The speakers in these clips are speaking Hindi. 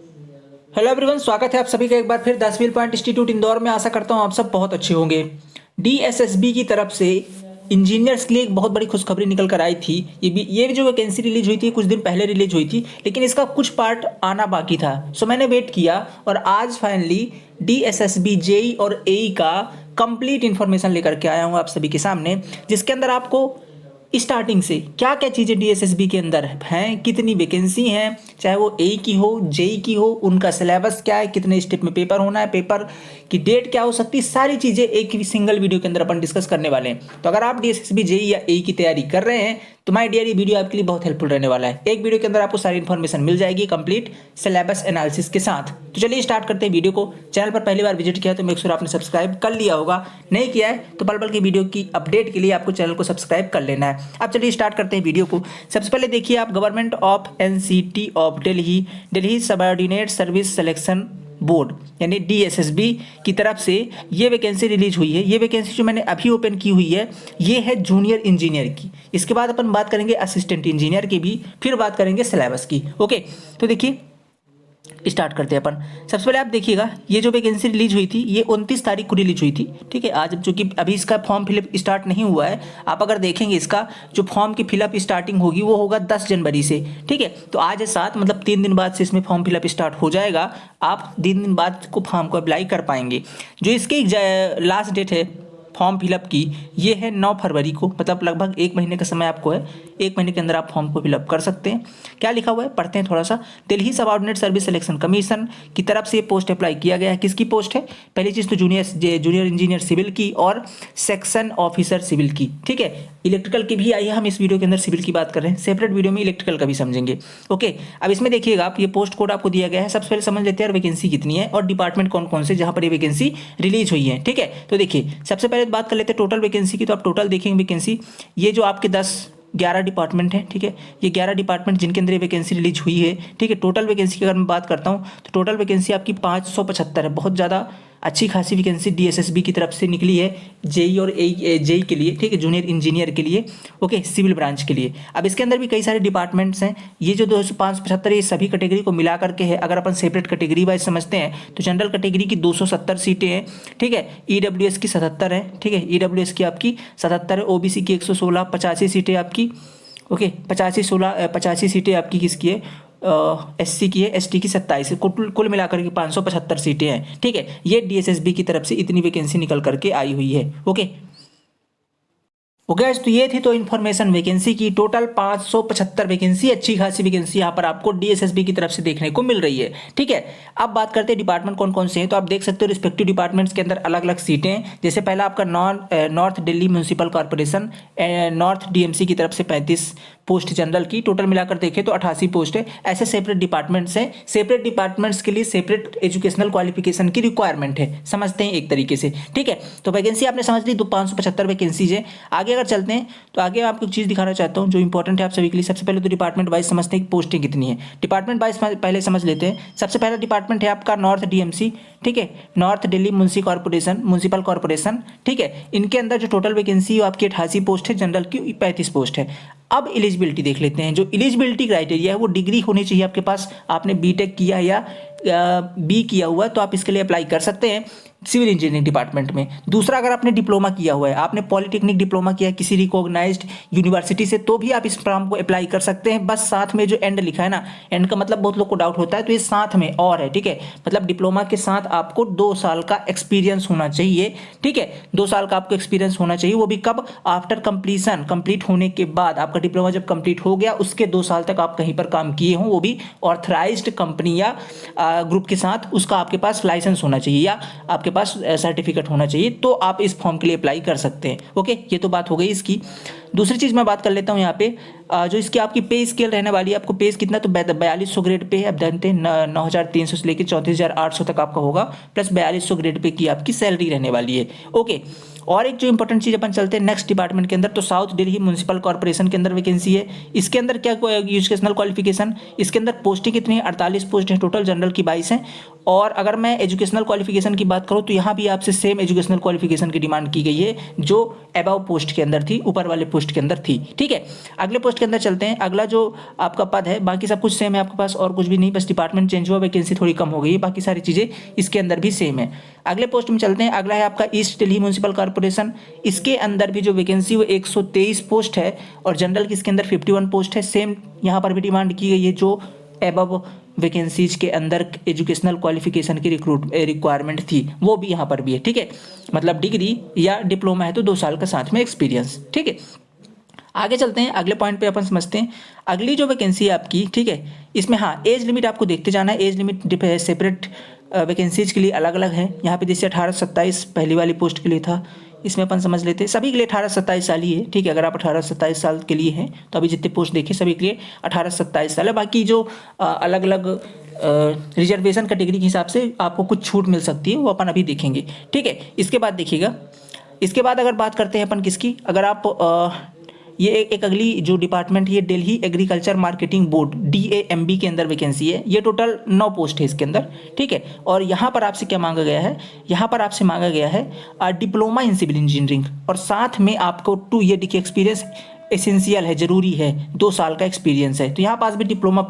हेलो एवरीवन, स्वागत है आप सभी का एक बार फिर 10 व्हील पॉइंट इंस्टीट्यूट इंदौर में। आशा करता हूँ आप सब बहुत अच्छे होंगे। डीएसएसबी की तरफ से इंजीनियर्स के लिए एक बहुत बड़ी खुशखबरी निकल कर आई थी। ये जो वैकेंसी रिलीज हुई थी कुछ दिन पहले रिलीज हुई थी, लेकिन इसका कुछ पार्ट आना बाकी था। सो मैंने वेट किया और आज फाइनली डीएसएसबी जेई और एई का कंप्लीट इन्फॉर्मेशन लेकर के आया हूँ आप सभी के सामने, जिसके अंदर आपको स्टार्टिंग से क्या क्या चीज़ें डीएसएसबी के अंदर हैं, कितनी वैकेंसी हैं, चाहे वो ए की हो जेई की हो, उनका सिलेबस क्या है, कितने स्टेप में पेपर होना है, पेपर की डेट क्या हो सकती है, सारी चीज़ें एक ही सिंगल वीडियो के अंदर अपन डिस्कस करने वाले हैं। तो अगर आप डीएसएसबी जेई या ए की तैयारी कर रहे हैं तो माय डियर, ये वीडियो आपके लिए बहुत हेल्पफुल रहने वाला है। एक वीडियो के अंदर आपको सारी इन्फॉर्मेशन मिल जाएगी कंप्लीट सिलेबस एनालिसिस के साथ। तो चलिए स्टार्ट करते हैं वीडियो को। चैनल पर पहली बार विजिट किया तो मेक श्योर आपने सब्सक्राइब कर लिया होगा, नहीं किया है तो पल पल की वीडियो की अपडेट के लिए आपको चैनल को सब्सक्राइब कर लेना है। अब चलिए स्टार्ट करते हैं वीडियो को। सबसे पहले देखिए आप, government of NCT of Delhi subordinate service selection board यानी डीएसएसबी की तरफ से ये वैकेंसी रिलीज हुई है। ये वैकेंसी जो मैंने अभी ओपन की हुई है ये है जूनियर इंजीनियर की। इसके बाद अपन बात करेंगे असिस्टेंट इंजीनियर की भी, फिर बात करेंगे सिलेबस की। ओके, तो देखिए स्टार्ट करते हैं अपन। सबसे पहले आप देखिएगा, ये जो वैकेंसी रिलीज हुई थी ये 29 तारीख को रिलीज हुई थी। ठीक है, आज चूंकि अभी इसका फॉर्म फिलअप स्टार्ट नहीं हुआ है, आप अगर देखेंगे इसका जो फॉर्म की फिलअप स्टार्टिंग होगी वो होगा 10 जनवरी से। ठीक है, तो आज है 7, मतलब 3 दिन बाद से इसमें फॉर्म फिलअप स्टार्ट हो जाएगा। आप 3 दिन बाद को फॉर्म को अप्लाई कर पाएंगे। जो इसकी लास्ट डेट है फॉर्म फिलअप की, ये है 9 फरवरी को, मतलब लगभग 1 महीने का समय आपको है। 1 महीने के अंदर आप फॉर्म को फिलअप कर सकते हैं। क्या लिखा हुआ है पढ़ते हैं थोड़ा सा। Delhi subordinate service selection commission की तरफ से पोस्ट अप्लाई किया गया है। किसकी पोस्ट है? पहली चीज़ तो जूनियर इंजीनियर सिविल की और सेक्शन ऑफिसर सिविल की। ठीक है, इलेक्ट्रिकल की भी आई है, हम इस वीडियो के अंदर सिविल की बात कर रहे हैं, सेपरेट वीडियो में इलेक्ट्रिकल का भी समझेंगे। ओके, अब इसमें देखिएगा आप, ये पोस्ट कोड आपको दिया गया है। सबसे पहले समझ लेते हैं वैकेंसी कितनी है और डिपार्टमेंट कौन कौन से जहां पर ये वैकेंसी रिलीज हुई है। ठीक है, तो देखिए सबसे पहले बात कर लेते हैं टोटल वैकेंसी की। तो आप टोटल देखेंगे वैकेंसी, ये जो आपके 11 डिपार्टमेंट है। ठीक है, ये 11 डिपार्टमेंट जिनके अंदर ये वैकेंसी रिलीज हुई है। ठीक है, टोटल वैकेंसी की अगर मैं बात करता हूँ तो टोटल वैकेंसी आपकी 575 है। बहुत ज़्यादा अच्छी खासी वैकेंसी डीएसएसबी की तरफ से निकली है जेई और जेई के लिए। ठीक है, जूनियर इंजीनियर के लिए। ओके, सिविल ब्रांच के लिए। अब इसके अंदर भी कई सारे डिपार्टमेंट्स हैं। ये जो 575 ये सभी कैटेगरी को मिला करके है। अगर अपन सेपरेट कैटेगरी वाइज समझते हैं तो जनरल कैटेगरी की 270 सीटें हैं। ठीक है, ईडब्ल्यूएस की 77 है। ठीक है, ईडब्ल्यूएस की आपकी 77 है। ओबीसी की 116, 85 सीटें आपकी। ओके, 85 सीटें आपकी किसकी है? एससी की है। एसटी की 27 है। कुल मिलाकर के 575 सीटें हैं। ठीक है, ये डीएसएसबी की तरफ से इतनी वैकेंसी निकल करके आई हुई है। ओके ओके, तो ये थी तो इन्फॉर्मेशन वैकेंसी की। टोटल 575 वैकेंसी, अच्छी खासी वैकेंसी यहाँ पर आपको डीएसएसबी की तरफ से देखने को मिल रही है। ठीक है, अब बात करते हैं डिपार्टमेंट कौन कौन से हैं। तो आप देख सकते हो रिस्पेक्टिव डिपार्टमेंट्स के अंदर अलग अलग सीटें हैं। जैसे पहला आपका north Delhi municipal corporation, north DMC की तरफ से 35 पोस्ट जनरल की। टोटल मिलाकर देखें तो 88 पोस्ट है। ऐसे सेपरेट डिपार्टमेंट्स हैं। सेपरेट डिपार्टमेंट्स के लिए सेपरेट एजुकेशनल क्वालिफिकेशन की रिक्वायरमेंट है, समझते हैं एक तरीके से। ठीक है, तो वैकेंसी आपने समझ ली, तो 575 वैकेंसीज है। आगे अगर चलते हैं तो आगे आपको एक चीज़ दिखाना चाहता हूँ जो इंपॉर्टेंट है आप सभी के लिए। सबसे पहले तो डिपार्टमेंट वाइज समझते हैं कि पोस्टें कितनी है। डिपार्टमेंट वाइज पहले समझ लेते हैं। सबसे पहला डिपार्टमेंट है आपका नॉर्थ डीएमसी। ठीक है, नॉर्थ दिल्ली म्यूनसिपल कॉर्पोरेशन। ठीक है, इनके अंदर जो टोटल वैकेंसी है आपकी 88 पोस्ट है, जनरल की 35 पोस्ट है। अब एलिजिबिलिटी देख लेते हैं। जो एलिजिबिलिटी क्राइटेरिया है वो डिग्री होनी चाहिए आपके पास। आपने बीटेक किया या बी किया हुआ है तो आप इसके लिए अप्लाई कर सकते हैं सिविल इंजीनियरिंग डिपार्टमेंट में। दूसरा, अगर आपने डिप्लोमा किया हुआ है, आपने पॉलिटेक्निक डिप्लोमा किया है किसी रिकॉग्नाइज्ड यूनिवर्सिटी से, तो भी आप इस फॉर्म को अप्लाई कर सकते हैं। बस साथ में जो एंड लिखा है ना, एंड का मतलब बहुत लोग को डाउट होता है, तो ये साथ में और है। ठीक है, मतलब डिप्लोमा के साथ आपको 2 साल का एक्सपीरियंस होना चाहिए। ठीक है, 2 साल का आपको एक्सपीरियंस होना चाहिए। वो भी कब? आफ्टर कंप्लीशन, कंप्लीट होने के बाद। आपका डिप्लोमा जब कंप्लीट हो गया उसके 2 साल तक आप कहीं पर काम किए हों, वो भी ऑथराइज्ड कंपनी या ग्रुप के साथ, उसका आपके पास लाइसेंस होना चाहिए या आपके पास सर्टिफिकेट होना चाहिए, तो आप इस फॉर्म के लिए अप्लाई कर सकते हैं। ओके, ये तो बात हो गई इसकी। दूसरी चीज़ मैं बात कर लेता हूँ यहाँ पे, जो इसकी आपकी पे स्केल रहने वाली है। आपको पे कितना? तो 4200 ग्रेड पे है। अब जानते हैं 9300 से लेकर 34,800 तक आपका होगा, प्लस 4200 ग्रेड पे की आपकी सैलरी रहने वाली है। ओके, और एक जो इंपॉर्टेंट चीज़ अपन चलते हैं नेक्स्ट डिपार्टमेंट के अंदर, तो साउथ दिल्ली म्यूनसिपल कॉर्पोरेशन के अंदर वैकेंसी है। इसके अंदर क्या एजुकेशनल क्वालिफिकेशन, इसके अंदर पोस्टें कितनी है? 48 पोस्ट है टोटल, जनरल की 22 है और अगर मैं एजुकेशनल क्वालिफिकेशन की बात करूँ तो यहाँ भी आपसे सेम एजुकेशनल क्वालिफिकेशन की डिमांड की गई है जो अबव पोस्ट के अंदर थी, ऊपर वाले पोस्ट के अंदर थी। ठीक है, अगले पोस्ट के अंदर चलते हैं। अगला जो आपका पद है, बाकी सब कुछ सेम है आपके पास और कुछ भी नहीं, बस डिपार्टमेंट चेंज हुआ, वैकेंसी थोड़ी कम हो गई है, बाकी सारी चीज़ें इसके अंदर भी सेम है। अगले पोस्ट में चलते हैं। अगला है आपका ईस्ट दिल्ली म्यूनिसिपल कॉर्पोरेशन। इसके अंदर भी जो वैकेंसी वो 123 पोस्ट है और जनरल की इसके अंदर 51 पोस्ट है। सेम यहाँ पर भी डिमांड की गई है जो एबव वैकेंसीज के अंदर एजुकेशनल क्वालिफिकेशन की रिक्वायरमेंट थी वो भी यहाँ पर भी है। ठीक है, मतलब डिग्री या डिप्लोमा है तो 2 साल का साथ में एक्सपीरियंस। ठीक है, आगे चलते हैं। अगले पॉइंट पे अपन समझते हैं अगली जो वैकेंसी है आपकी। ठीक है, इसमें हाँ एज लिमिट आपको देखते जाना है। एज लिमिट सेपरेट वैकेंसीज के लिए अलग अलग है। यहाँ पे जैसे 18 से 27 पहली वाली पोस्ट के लिए था, इसमें अपन समझ लेते हैं सभी के लिए 18 से 27 साल ही है। ठीक है, अगर आप 18 से 27 साल के लिए हैं तो अभी जितने पोस्ट देखे सभी के लिए 18 से 27 साल है। बाकी जो अलग अलग रिजर्वेशन कैटेगरी के हिसाब से आपको कुछ छूट मिल सकती है वो अपन अभी देखेंगे। ठीक है, इसके बाद देखिएगा, इसके बाद अगर बात करते हैं अपन किसकी, अगर आप ये एक अगली जो डिपार्टमेंट है ये Delhi agriculture marketing board DAMB के अंदर वैकेंसी है। ये टोटल 9 पोस्ट है इसके अंदर। ठीक है, और यहाँ पर आपसे क्या मांगा गया है, यहाँ पर आपसे मांगा गया है डिप्लोमा इन सिविल इंजीनियरिंग और साथ में आपको 2 ईयर की एक्सपीरियंस एसेंशियल है, जरूरी है, 2 साल का एक्सपीरियंस है। तो यहाँ पास भी डिप्लोमा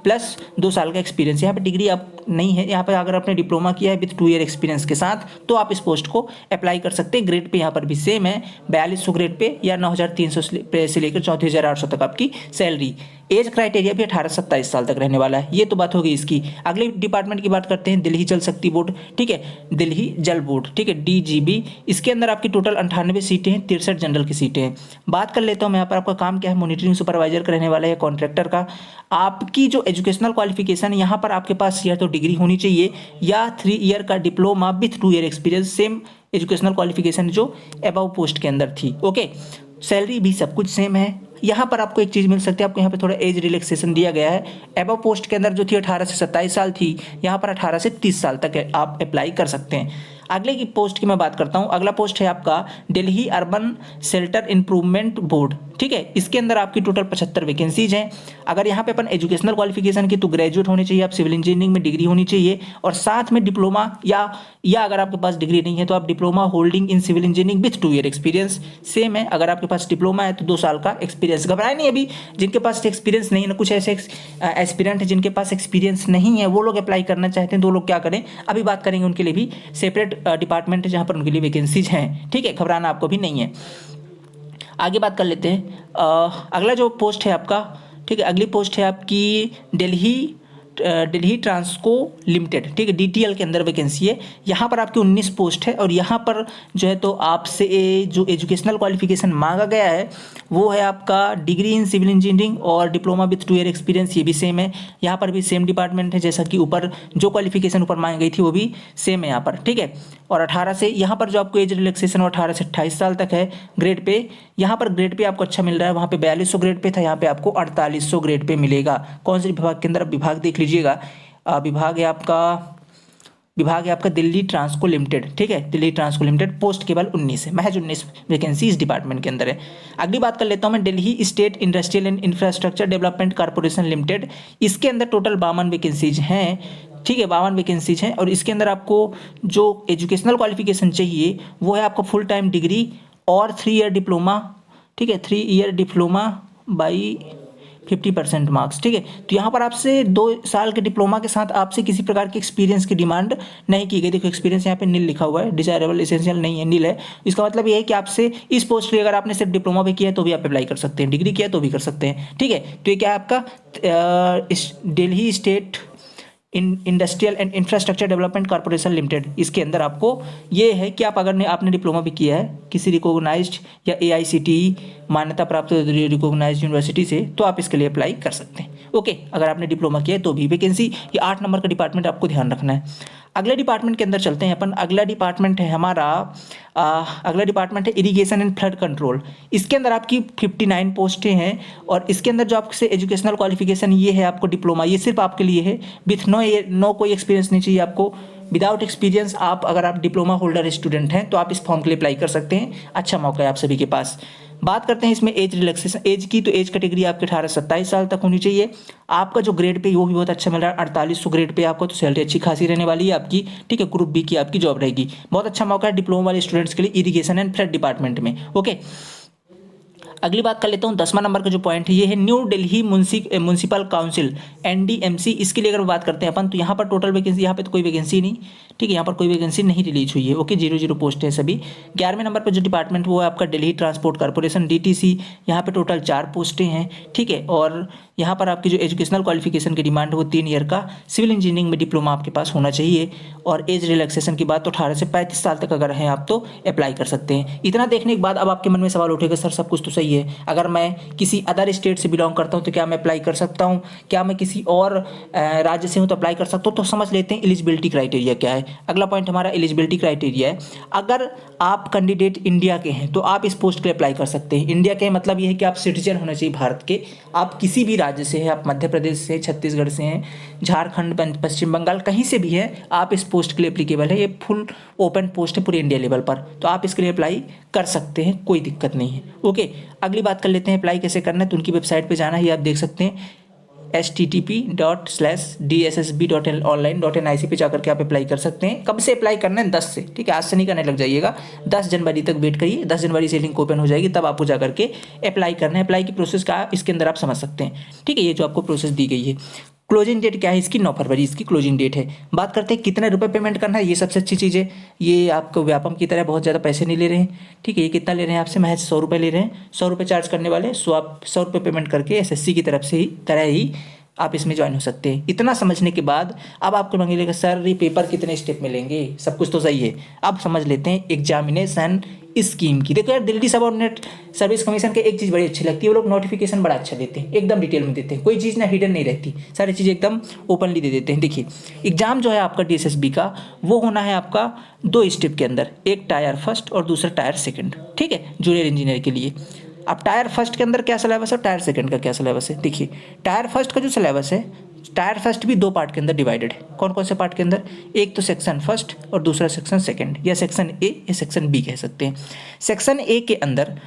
प्लस 2 साल का एक्सपीरियंस। यहाँ पे डिग्री आप नहीं है, यहाँ पे अगर आपने डिप्लोमा किया है विथ 2 ईयर एक्सपीरियंस के साथ तो आप इस पोस्ट को अप्लाई कर सकते हैं। ग्रेड पे यहाँ पर भी सेम है, 4200 ग्रेड पे या 9300 से लेकर 34,800 तक आपकी सैलरी। एज क्राइटेरिया भी 18 से 27 साल तक रहने वाला है। ये तो बात होगी इसकी। अगले डिपार्टमेंट की बात करते हैं, दिल्ली जल शक्ति बोर्ड। ठीक है, दिल्ली जल बोर्ड। ठीक है, DGB। इसके अंदर आपकी टोटल 98 सीटें हैं, 63 जनरल की सीटें हैं। बात कर लेता हूँ मैं यहाँ पर, आपका काम क्या है, मॉनिटरिंग सुपरवाइजर का रहने वाला है, कॉन्ट्रैक्टर का। आपकी जो एजुकेशनल क्वालिफिकेशन है यहाँ पर आपके पास या तो डिग्री होनी चाहिए या 3 ईयर का diploma with 2 year experience, same educational qualification जो अबव पोस्ट के अंदर थी। ओके, सैलरी भी सब कुछ सेम है। यहाँ पर आपको एक चीज़ मिल सकती है, आपको यहाँ पे थोड़ा एज रिलैक्सेशन दिया गया है। अबव पोस्ट के अंदर जो थी 18 से 27 साल थी, यहाँ पर 18 से 30 साल तक आप अप्लाई कर सकते हैं। अगले की पोस्ट की मैं बात करता हूँ। अगला पोस्ट है आपका Delhi urban shelter improvement board. ठीक है, इसके अंदर आपकी टोटल 75 वैकेंसीज हैं। अगर यहाँ पे अपन एजुकेशनल क्वालिफिकेशन की तो ग्रेजुएट होने चाहिए, आप सिविल इंजीनियरिंग में डिग्री होनी चाहिए और साथ में डिप्लोमा या अगर आपके पास डिग्री नहीं है तो आप diploma holding in civil engineering with 2 year experience. Same है, अगर आपके पास डिप्लोमा है तो 2 साल का एक्सपीरियंस। घबराए नहीं, अभी जिनके पास एक्सपीरियंस नहीं है ना, कुछ ऐसे एस्पिरेंट है जिनके पास एक्सपीरियंस नहीं है, वो लोग अप्लाई करना चाहते हैं तो लोग क्या करें, अभी बात करेंगे उनके लिए भी सेपरेट डिपार्टमेंट है जहाँ पर उनके लिए वैकेंसीज हैं। ठीक है, घबराना आपको भी नहीं है। आगे बात कर लेते हैं। अगला जो पोस्ट है आपका, ठीक है, अगली पोस्ट है आपकी दिल्ली ट्रांसको लिमिटेड। ठीक है, DTL के अंदर वैकेंसी है। यहाँ पर आपकी 19 पोस्ट है और यहाँ पर जो है तो आपसे जो एजुकेशनल क्वालिफिकेशन मांगा गया है वो है आपका डिग्री इन सिविल इंजीनियरिंग और डिप्लोमा विथ 2 ईयर एक्सपीरियंस। ये भी सेम है, यहाँ पर भी सेम डिपार्टमेंट है जैसा कि ऊपर जो क्वालिफिकेशन ऊपर मांगी गई थी वो भी सेम है यहाँ पर। ठीक है, और 18 से यहाँ पर जो आपको एज रिलैक्सेशन 18 से 28 साल तक है। ग्रेड पे यहाँ पर ग्रेड पे आपको अच्छा मिल रहा है, वहाँ पे 4200 ग्रेड पे था, यहाँ पे आपको 4800 ग्रेड पे मिलेगा। कौन से विभाग के अंदर, विभाग देख लीजिएगा, विभाग है आपका दिल्ली ट्रांसको लिमिटेड। ठीक है, दिल्ली ट्रांसको लिमिटेड। पोस्ट केवल 19 है, महज 19 वैकेंसी इस डिपार्टमेंट के अंदर है। अगली बात कर लेता हूँ मैं, Delhi state industrial and infrastructure development corporation limited. इसके अंदर टोटल 52 वैकेंसीज हैं। ठीक है, 52 वैकेंसीज हैं और इसके अंदर आपको जो एजुकेशनल क्वालिफिकेशन चाहिए वो है आपको फुल टाइम डिग्री और 3 ईयर डिप्लोमा। ठीक है, 3 ईयर डिप्लोमा बाई 50% मार्क्स। ठीक है, तो यहाँ पर आपसे 2 साल के डिप्लोमा के साथ आपसे किसी प्रकार के एक्सपीरियंस की डिमांड नहीं की गई। देखो एक्सपीरियंस यहाँ पे नील लिखा हुआ है, डिजायरेबल एसेंशियल नहीं है, नील है। इसका मतलब ये है कि आपसे इस पोस्ट पे अगर आपने सिर्फ डिप्लोमा भी किया है तो भी आप अप्लाई कर सकते हैं, डिग्री किया तो भी कर सकते हैं। ठीक है, तो ये क्या है आपका Delhi state industrial and infrastructure development corporation limited. इसके अंदर आपको ये है कि आप अगर आपने डिप्लोमा भी किया है किसी रिकॉग्नाइज्ड या AICTE मान्यता प्राप्त रिकॉग्नाइज्ड यूनिवर्सिटी से तो आप इसके लिए अप्लाई कर सकते हैं। ओके, अगर आपने डिप्लोमा किया है तो भी वैकेंसी। ये 8 नंबर का डिपार्टमेंट आपको ध्यान रखना है। अगले डिपार्टमेंट के अंदर चलते हैं अपन। अगला डिपार्टमेंट है हमारा अगला डिपार्टमेंट है इरिगेशन एंड फ्लड कंट्रोल। इसके अंदर आपकी 59 पोस्टें हैं और इसके अंदर जो आपसे एजुकेशनल क्वालिफिकेशन ये है आपको डिप्लोमा, ये सिर्फ आपके लिए है, विथ नो कोई एक्सपीरियंस नहीं चाहिए आपको। विदाउट एक्सपीरियंस अगर आप डिप्लोमा होल्डर स्टूडेंट हैं तो आप इस फॉर्म के लिए अप्लाई कर सकते हैं। अच्छा मौका है आप सभी के पास। बात करते हैं इसमें एज रिलैक्सेशन एज की, तो एज कैटेगरी आपके 18 से 27 साल तक होनी चाहिए। आपका जो ग्रेड पे वो भी बहुत अच्छा मिल रहा है, 4800 ग्रेड पे आपको, तो सैलरी अच्छी खासी रहने वाली है आपकी, ठीक है। ग्रुप बी की आपकी जॉब रहेगी। बहुत अच्छा मौका है डिप्लोमा वाले स्टूडेंट्स के लिए इरिगेशन एंड फ्लड डिपार्टमेंट में। ओके, अगली बात कर लेता हूँ 10वां नंबर का जो पॉइंट है ये है new Delhi municipal council NDMC. इसके लिए अगर बात करते हैं अपन, तो यहाँ पर टोटल वैकेंसी, यहाँ पे तो कोई वैकेंसी नहीं, ठीक है, यहाँ पर कोई वैकेंसी नहीं रिलीज हुई है। ओके, 0 पोस्ट है सभी। 11वें नंबर पर जो डिपार्टमेंट वो है आपका दिल्ली ट्रांसपोर्ट कॉर्पोरेशन डीटीसी। यहाँ पे टोटल 4 पोस्टें हैं, ठीक है। और यहाँ पर आपकी जो एजुकेशनल क्वालिफिकेशन की डिमांड है वो 3 ईयर का सिविल इंजीनियरिंग में डिप्लोमा आपके पास होना चाहिए। और एज रिलैक्सेशन की बात तो 18 से 35 साल तक अगर हैं आप तो अप्लाई कर सकते हैं। इतना देखने के बाद अब आपके मन में सवाल उठेगा, सर सब कुछ तो सही है, अगर मैं किसी अदर स्टेट से बिलोंग करता हूँ तो क्या मैं अप्लाई कर सकता हूँ, क्या मैं किसी और राज्य से हूँ तो अप्लाई कर सकता हूँ? तो समझ लेते हैं एलिजिबिलिटी क्राइटेरिया क्या है। अगला पॉइंट हमारा एलिजिबिलिटी क्राइटेरिया है। अगर आप कैंडिडेट इंडिया के हैं तो आप इस पोस्ट के लिए अप्लाई कर सकते हैं। इंडिया के मतलब ये है कि आप सिटीजन होना चाहिए भारत के, आप किसी भी राज्य से हैं, आप मध्य प्रदेश से, छत्तीसगढ़ से हैं, झारखंड, पश्चिम बंगाल, कहीं से भी है, आप इस पोस्ट के लिए एप्लीकेबल है। ये फुल ओपन पोस्ट है पूरे इंडिया लेवल पर, तो आप इसके लिए अप्लाई कर सकते हैं, कोई दिक्कत नहीं है। ओके, अगली बात कर लेते हैं अप्लाई कैसे करना है। तो उनकी वेबसाइट पे जाना है, ये आप देख सकते हैं http://dssb.online.nic पे जाकर के आप अप्लाई कर सकते हैं। कब से अप्लाई करना है? 10 से, ठीक है, आज से नहीं करने लग जाइएगा, 10 जनवरी तक वेट करिए। 10 जनवरी से लिंक ओपन हो जाएगी, तब आपको जाकर के अप्लाई करना है। अप्लाई की प्रोसेस का इसके अंदर आप समझ सकते हैं, ठीक है। ये जो आपको प्रोसेस दी गई है, क्लोजिंग डेट क्या है इसकी? 9 फरवरी इसकी क्लोजिंग डेट है। बात करते हैं कितने रुपए पेमेंट करना है, ये सबसे अच्छी चीज़ है। ये आपको व्यापम की तरह बहुत ज़्यादा पैसे नहीं ले रहे हैं, ठीक है। ये कितना ले रहे हैं आपसे? महज 100 रुपये ले रहे हैं, 100 रुपये चार्ज करने वाले। सो आप 100 रुपये पेमेंट करके एसएससी की तरफ से ही तरह ही आप इसमें ज्वाइन हो सकते हैं। इतना समझने के बाद अब आपको मांगेगा सर ये पेपर कितने स्टेप में लेंगे, सब कुछ तो सही है। अब समझ लेते हैं एग्जामिनेशन स्कीम की। देखो यार, दिल्ली सबऑर्डिनेट सर्विस कमीशन के एक चीज़ बड़ी अच्छी लगती है, वो लोग नोटिफिकेशन बड़ा अच्छा देते हैं, एकदम डिटेल में देते हैं, कोई चीज़ ना हिडन नहीं रहती, सारी चीज़ें एकदम ओपनली दे देते हैं। देखिए, एग्जाम जो है आपका डीएसएसबी का वो होना है आपका 2 स्टेप के अंदर, एक टायर फर्स्ट और दूसरा टायर सेकंड, ठीक है, जूनियर इंजीनियर के लिए। अब टायर फर्स्ट के अंदर क्या सिलेबस है, टायर सेकंड का क्या सिलेबस है? देखिए, टायर फर्स्ट का जो सिलेबस है, टायर फर्स्ट भी 2 पार्ट के अंदर डिवाइडेड है। कौन कौन से पार्ट के अंदर? एक तो सेक्शन फर्स्ट और दूसरा सेक्शन सेकंड, या सेक्शन ए या सेक्शन बी कह सकते हैं। सेक्शन ए के अंदर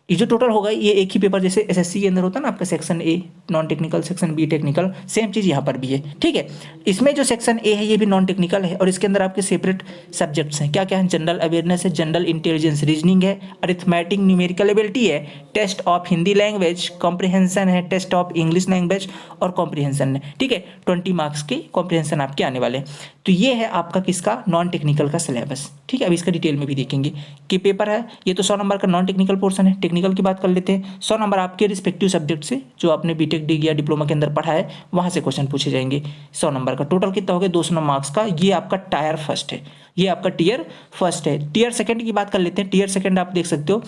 ये जो टोटल होगा ये एक ही पेपर, जैसे एसएससी के अंदर होता है ना आपका section A non technical, section B technical, same चीज़ यहाँ पर भी है, ठीक है। इसमें जो सेक्शन ए है ये भी नॉन टेक्निकल है, और इसके अंदर आपके सेपरेट सब्जेक्ट्स हैं। क्या क्या है? जनरल अवेयरनेस है, जनरल इंटेलिजेंस, रीजनिंग है, अरिथमेटिक, न्यूमेरिकल एबिलिटी है, test of Hindi language, comprehension है, टेस्ट ऑफ इंग्लिश लैंग्वेज और कॉम्प्रिहेंशन है, ठीक है। 20 मार्क्स के कॉम्प्रिहेंशन आपके आने वाले हैं। तो ये है आपका किसका? नॉन टेक्निकल का सिलेबस, ठीक है। अब इसका डिटेल में भी देखेंगे कि पेपर है ये तो 100 नंबर का नॉन टेक्निकल पोर्शन है। टेक्निकल की बात कर लेते हैं, 100 नंबर आपके रिस्पेक्टिव सब्जेक्ट से जो आपने बीटेक डी या डिप्लोमा के अंदर पढ़ा है वहाँ से क्वेश्चन पूछे जाएंगे। 100 नंबर का टोटल कितना हो गया? 200 मार्क्स का। ये आपका टायर फर्स्ट है, ये आपका टीयर फर्स्ट है। टीयर सेकंड की बात कर लेते हैं। टीयर सेकंड आप देख सकते हो,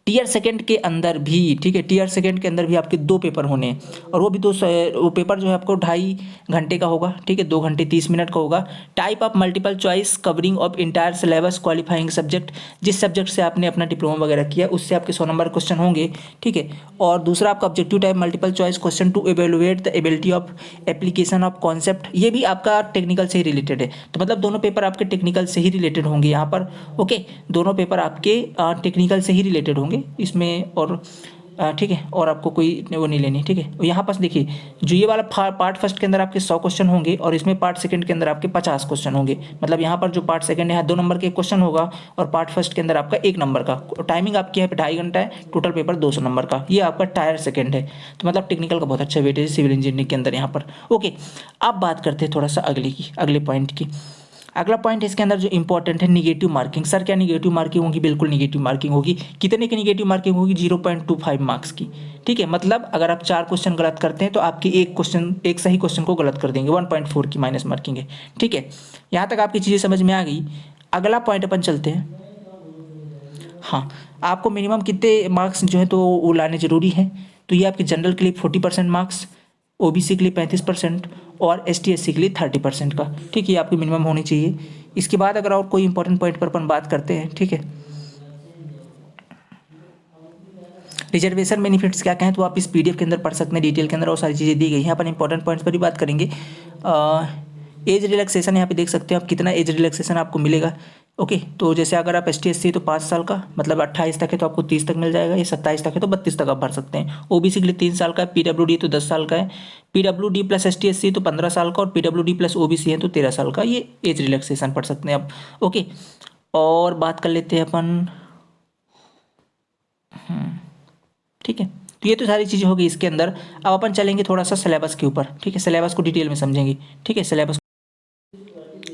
टीयर सेकंड के अंदर भी, ठीक है, टीयर सेकंड के अंदर भी आपके 2 पेपर होने हैं, और वो भी वो पेपर जो है आपको 2.5 घंटे का होगा, ठीक है, 2 घंटे 30 मिनट का होगा। Type of multiple choice covering of entire syllabus qualifying subject, जिस सब्जेक्ट से आपने अपना डिप्लोमा वगैरह किया उससे आपके 100 नंबर क्वेश्चन होंगे, ठीक है। और दूसरा आपका objective type multiple choice question to evaluate the ability of application of concept, ये भी आपका टेक्निकल से ही रिलेटेड है। तो मतलब दोनों पेपर आपके टेक्निकल से ही रिलेटेड होंगे यहाँ पर, ओके, दोनों पेपर आपके टेक्निकल से ही रिलेटेड होंगे इसमें, और ठीक है, और आपको कोई वो नहीं लेनी, ठीक है। यहाँ पर देखिए, जो ये वाला पार्ट फर्स्ट के अंदर आपके 100 क्वेश्चन होंगे, और इसमें पार्ट सेकंड के अंदर आपके 50 क्वेश्चन होंगे। मतलब यहाँ पर जो पार्ट सेकंड है 2 नंबर के क्वेश्चन होगा, और पार्ट फर्स्ट के अंदर आपका 1 नंबर का। टाइमिंग आपकी यहाँ पे 2.5 घंटा है, टोटल पेपर 200 नंबर का। ये आपका टायर सेकंड है, तो मतलब टेक्निकल का बहुत अच्छा वेटेज है सिविल इंजीनियरिंग के अंदर यहाँ पर। ओके, अब बात करते हैं थोड़ा सा अगले पॉइंट की। अगला पॉइंट इसके अंदर जो इंपॉर्टेंट है, निगेटिव मार्किंग। सर क्या निगेटिव मार्किंग होगी? बिल्कुल निगेटिव मार्किंग होगी। कितने की निगेटिव मार्किंग होगी? 0.25 मार्क्स की, ठीक है। मतलब अगर आप 4 क्वेश्चन गलत करते हैं तो आपकी एक सही क्वेश्चन को गलत कर देंगे, 1.4 की माइनस मार्किंग है, ठीक है। यहाँ तक आपकी चीज़ें समझ में आ गई। अगला पॉइंट अपन चलते हैं। हाँ, आपको मिनिमम कितने मार्क्स जो है तो वो लाने जरूरी है। तो ये आपके जनरल के लिए 40% मार्क्स, ओबीसी के लिए 35% और एसटी/एससी के लिए 30% का, ठीक है, ये आपकी मिनिमम होनी चाहिए। इसके बाद अगर और कोई इंपॉर्टेंट पॉइंट पर अपन बात करते हैं, ठीक है, रिजर्वेशन बेनिफिट्स क्या कहें तो आप इस पीडीएफ के अंदर पढ़ सकते हैं, डिटेल के अंदर और सारी चीज़ें दी गई हैं। अपन इंपॉर्टेंट पॉइंट्स पर भी बात करेंगे। एज रिलैक्सेशन यहाँ पे देख सकते हैं आप, कितना एज रिलैक्सेशन आपको मिलेगा। ओके। तो जैसे अगर आप ST/SC तो 5 साल का, मतलब 28 तक है तो आपको 30 तक मिल जाएगा, ये 27 तक है तो 32 तक आप भर सकते हैं। OBC के लिए 3 साल का है, PWD तो 10 साल का है, PWD प्लस ST/SC तो 15 साल का, और PWD प्लस OBC है तो 13 साल का, ये एज रिलैक्सेशन पढ़ सकते हैं आप। ओके, और बात कर लेते हैं अपन। ठीक है, तो ये तो सारी चीज़ें होगी इसके अंदर। अब अपन चलेंगे थोड़ा सा सिलेबस के ऊपर। ठीक है, सिलेबस को डिटेल में समझेंगे। ठीक है, सिलेबस,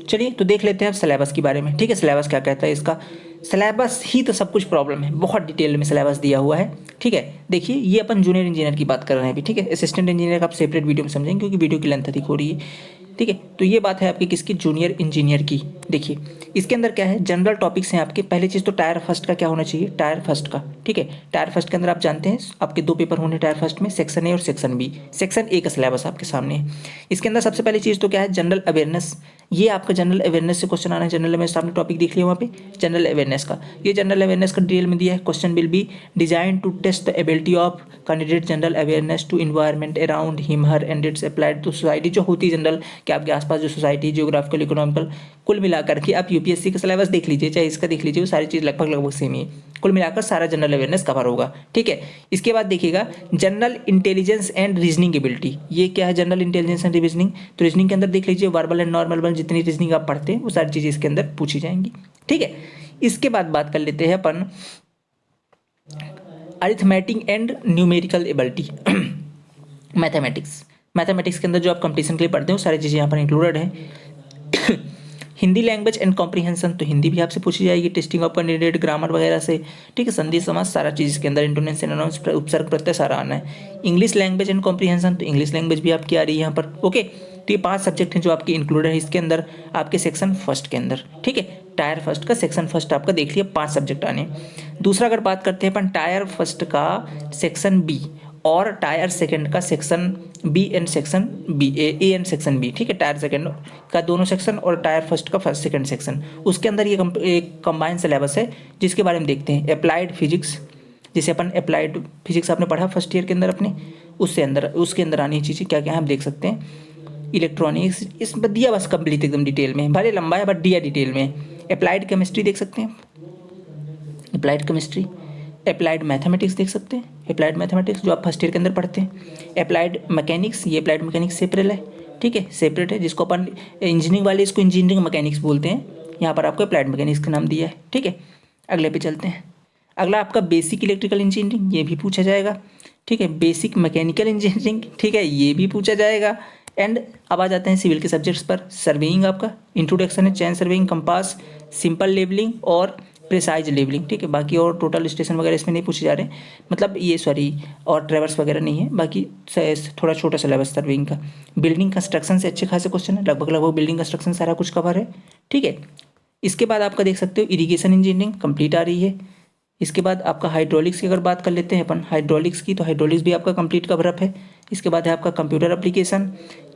चलिए तो देख लेते हैं अब सिलेबस के बारे में। ठीक है, सिलेबस क्या कहता है इसका। सिलेबस ही तो सब कुछ प्रॉब्लम है, बहुत डिटेल में सिलेबस दिया हुआ है। ठीक है, देखिए ये अपन जूनियर इंजीनियर की बात कर रहे हैं अभी। ठीक है, असिस्टेंट इंजीनियर का आप सेपरेट वीडियो में समझेंगे क्योंकि वीडियो की लेंथ अधिक हो रही है। ठीक है, तो ये बात है आपकी किसकी, जूनियर इंजीनियर की। देखिए इसके अंदर क्या है, जनरल टॉपिक्स हैं आपके। पहली चीज़ तो टायर फर्स्ट का क्या होना चाहिए, टायर फर्स्ट का। ठीक है, टायर फर्स्ट के अंदर आप जानते हैं आपके 2 पेपर होने टायर फर्स्ट में, सेक्शन ए और सेक्शन बी। सेक्शन ए का सिलेबस आपके सामने है। इसके अंदर सबसे पहली चीज़ तो क्या है, जनरल अवेयरनेस। ये आपका जनरल अवेयरनेस से क्वेश्चन आना है। जनरल अवेयरनेस आपने टॉपिक देख लिया वहाँ पे, जनरल अवेयरनेस का। ये जनरल अवेयरनेस का डिटेल में दिया है। Question will be design to test the ability of candidate general awareness to environment around him her and its applied to society. जो होती है जनरल, कि आपके आसपास जो सोसाइटी, जियोग्राफिकल, इकोनॉमिकल, कुल मिलाकर के आप यूपीएससी का सिलेबस देख लीजिए, चाहे इसका देख लीजिए, वो सारी चीज़ लगभग सेम ही है। कुल मिलाकर सारा जनरल अवेयरनेस कवर होगा। ठीक है, इसके बाद देखिएगा general intelligence and reasoning ability. ये क्या है, जनरल इंटेलिजेंस एंड रीजनिंग। तो रीजनिंग के अंदर देख लीजिए वर्बल एंड नॉन वर्बल जितनी रीजनिंग आप पढ़ते हैं वो सारी चीज़ें इसके अंदर पूछी जाएंगी। ठीक है, इसके बाद बात कर लेते हैं अपन arithmetic and numerical ability. Mathematics, mathematics के अंदर जो आप कंपटीशन के लिए पढ़ते हो सारी चीज़ें यहाँ पर इंक्लूडेड हैं। हिंदी लैंग्वेज एंड कॉम्प्रीहेंशन, तो हिंदी भी आपसे पूछी जाएगी, टेस्टिंग ऑफ कैंडिडेट, ग्रामर वगैरह से। ठीक है, संधि समास सारा चीज़ इसके अंदर, इंटोनेशन, अनाउंस, उपसर्ग, प्रत्यय सारा आना है। इंग्लिश लैंग्वेज एंड कॉम्प्रीहेंशन, तो इंग्लिश लैंग्वेज भी आपकी आ रही है यहाँ पर। ओके, तो ये 5 सब्जेक्ट हैं जो आपके इंक्लूडेड है इसके अंदर, आपके सेक्शन फर्स्ट के अंदर। ठीक है, टायर फर्स्ट का सेक्शन फर्स्ट आपका देख लिया, 5 सब्जेक्ट आने। दूसरा अगर बात करते हैं अपन टायर फर्स्ट का सेक्शन बी और टायर सेकंड का section B and section B, A and section B. ठीक है, टायर सेकंड का दोनों सेक्शन और टायर फर्स्ट का फर्स्ट सेकंड सेक्शन, उसके अंदर ये एक कंबाइंड सिलेबस है जिसके बारे में देखते हैं। अप्लाइड फिजिक्स, जिसे अपन अप्लाइड फिजिक्स आपने पढ़ा फर्स्ट ईयर के अंदर अपने, उसके अंदर आनी चीज़ें क्या क्या है आप देख सकते हैं। इलेक्ट्रॉनिक्स, इस दिया बस कंप्लीट एकदम डिटेल में, भले लंबा है बट दिया डिटेल में। अप्लाइड केमिस्ट्री देख सकते हैं, अप्लाइड केमिस्ट्री। अप्लाइड मैथमेटिक्स देख सकते हैं, अप्लाइड मैथमेटिक्स जो आप फर्स्ट ईयर के अंदर पढ़ते हैं। अप्लाइड मैकेनिक्स, ये अप्लाइड मैकेनिक्स सेपरेट है। ठीक है, सेपरेट है, जिसको अपन इंजीनियरिंग वाले इसको इंजीनियरिंग मैकेनिक्स बोलते हैं, यहाँ पर आपको अप्लाइड मैकेनिक्स का नाम दिया है। ठीक है, अगले पे चलते हैं। अगला आपका बेसिक इलेक्ट्रिकल इंजीनियरिंग, ये भी पूछा जाएगा। ठीक है, बेसिक मैकेनिकल इंजीनियरिंग, ठीक है, ये भी पूछा जाएगा। एंड अब आ जाते हैं सिविल के सब्जेक्ट्स पर। सर्वेइंग आपका इंट्रोडक्शन है, चैन सर्वेइंग, कंपास, सिंपल लेवलिंग और प्रिसाइज लेवलिंग। ठीक है, बाकी और टोटल स्टेशन वगैरह इसमें नहीं पूछे जा रहे, मतलब ये सॉरी और ट्रेवर्स वगैरह नहीं है, बाकी थोड़ा छोटा सिलेबस सर्वेइंग का। बिल्डिंग कंस्ट्रक्शन से अच्छे खासे क्वेश्चन है, लगभग बिल्डिंग कंस्ट्रक्शन सारा कुछ कवर है। ठीक है, इसके बाद आपका देख सकते हो इरिगेशन इंजीनियरिंग कंप्लीट आ रही है। इसके बाद आपका हाइड्रोलिक्स की अगर बात कर लेते हैं अपन हाइड्रोलिक्स की, तो हाइड्रोलिक्स भी आपका कंप्लीट कवरअप है। इसके बाद है आपका कंप्यूटर एप्लीकेशन।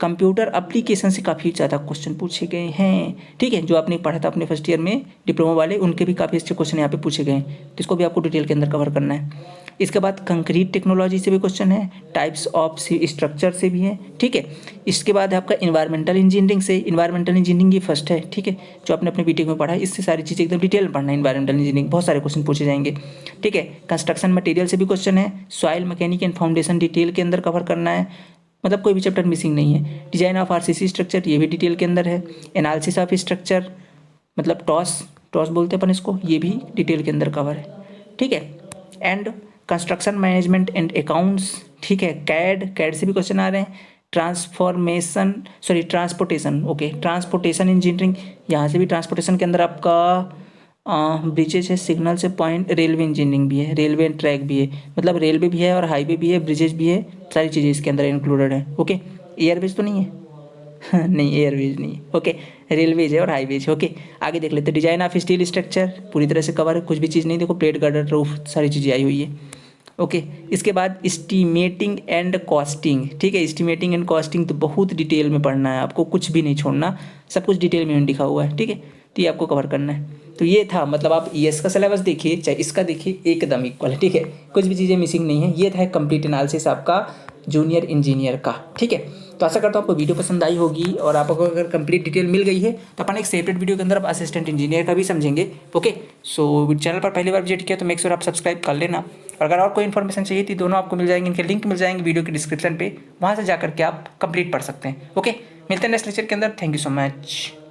कंप्यूटर एप्लीकेशन से काफ़ी ज़्यादा क्वेश्चन पूछे गए हैं। ठीक है, जो आपने पढ़ा था अपने फर्स्ट ईयर में डिप्लोमा वाले, उनके भी काफ़ी अच्छे क्वेश्चन यहाँ पे पूछे गए हैं, तो इसको भी आपको डिटेल के अंदर कवर करना है। इसके बाद कंक्रीट टेक्नोलॉजी से भी क्वेश्चन है, टाइप्स ऑफ स्ट्रक्चर से भी है। ठीक है, इसके बाद है आपका इन्वायरमेंटल इंजीनियरिंग से, इन्वायरमेंटल इंजीनियरिंग ये फर्स्ट है। ठीक है, जो आपने अपने बीटेक में पढ़ा है, इससे सारी चीज़ें एकदम डिटेल में पढ़ना है। इन्वायरमेंटल इंजीनियरिंग बहुत सारे क्वेश्चन पूछे जाएंगे। ठीक है, कंस्ट्रक्शन मटेरियल से भी क्वेश्चन है, soil mechanic and foundation detail के अंदर कवर करना है, मतलब कोई भी चैप्टर मिसिंग नहीं है। डिजाइन ऑफ आरसीसी स्ट्रक्चर, ये भी डिटेल के अंदर है। एनालिसिस ऑफ स्ट्रक्चर, मतलब टॉस बोलते हैं अपन इसको, ये भी डिटेल के अंदर कवर है। ठीक है, and construction management and accounts. ठीक है, कैड से भी क्वेश्चन आ रहे हैं। ट्रांसपोर्टेशन, ओके, ट्रांसपोर्टेशन इंजीनियरिंग, यहाँ से भी ट्रांसपोर्टेशन के अंदर आपका ब्रिजेज है, सिग्नल से पॉइंट, रेलवे इंजीनियरिंग भी है, रेलवे एंड ट्रैक भी है, मतलब रेलवे भी है और हाईवे भी है, ब्रिजेज भी है, सारी चीज़ें इसके अंदर इंक्लूडेड है। ओके, एयरवेज तो नहीं है नहीं, एयरवेज नहीं है। ओके, रेलवेज है और हाईवेज है। ओके, आगे देख लेते हैं। डिजाइन ऑफ स्टील स्ट्रक्चर पूरी तरह से कवर है, कुछ भी चीज़ नहीं, देखो प्लेट गर्डर रूफ सारी चीज़ें आई हुई है। ओके, इसके बाद एस्टीमेटिंग एंड कॉस्टिंग। ठीक है, एस्टीमेटिंग एंड कॉस्टिंग तो बहुत डिटेल में पढ़ना है आपको, कुछ भी नहीं छोड़ना, सब कुछ डिटेल में लिखा हुआ है। ठीक है, तो ये आपको कवर करना है। तो ये था, मतलब आप ईएस का सिलेबस देखिए चाहे इसका देखिए, एकदम इक्वल है, ठीक है, कुछ भी चीज़ें मिसिंग नहीं है। ये था कंप्लीट एनालिसिस आपका जूनियर इंजीनियर का, ठीक है। तो आशा करता हूँ आपको वीडियो पसंद आई होगी, और आपको अगर कंप्लीट डिटेल मिल गई है तो अपन एक सेपरेट वीडियो के अंदर आप असिस्टेंट इंजीनियर का भी समझेंगे। ओके, सो चैनल पर पहली बार विजिट किया तो मेक श्योर आप सब्सक्राइब कर लेना। और अगर और कोई इन्फॉर्मेशन चाहिए थी, दोनों आपको मिल जाएंगे, इनके लिंक मिल जाएंगे वीडियो के डिस्क्रिप्शन पे, वहाँ से जाकर के आप कंप्लीट पढ़ सकते हैं। ओके, मिलते हैं नेक्स्ट लेक्चर के अंदर। Thank you so much.